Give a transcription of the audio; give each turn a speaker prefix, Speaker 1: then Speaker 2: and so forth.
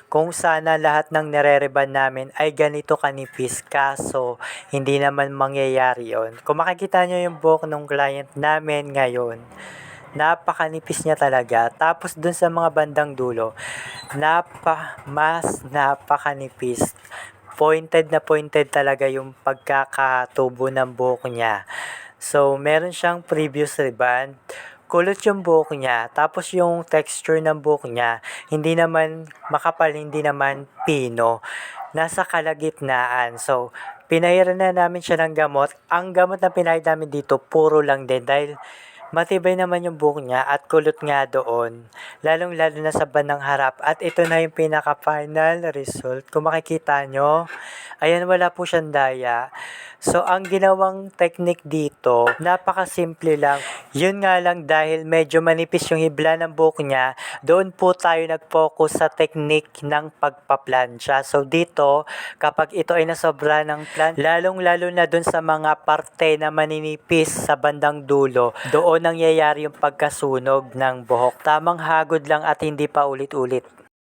Speaker 1: kung sana lahat ng nire-rebond namin ay ganito kanipis, kaso hindi naman mangyayari yon. Kung makikita nyo yung buhok ng client namin ngayon, napakanipis niya talaga. Tapos dun sa mga bandang dulo, napakanipis. Pointed na pointed talaga yung pagkakatubo ng buhok niya. So, meron siyang previous reband. Kulot yung buhok niya. Tapos yung texture ng buhok niya, hindi naman makapal, hindi naman pino. Nasa kalagitnaan. So, pinahiran na namin siya ng gamot. Ang gamot na pinahid namin dito, puro lang din. Dahil matibay naman yung buhok niya at kulot nga doon. Lalong-lalo na sa bandang harap. At ito na yung pinaka-final result. Kung makikita nyo, ayan, wala po siyang daya. So, ang ginawang technique dito, napakasimple lang. Yun nga lang dahil medyo manipis yung hibla ng buhok niya, doon po tayo nag-focus sa technique ng pagpaplansya. So, dito, kapag ito ay nasobra ng plan, lalong-lalo na doon sa mga parte na maninipis sa bandang dulo, doon nangyayari yung pagkasunog ng buhok. Tamang hagod lang at hindi pa ulit-ulit.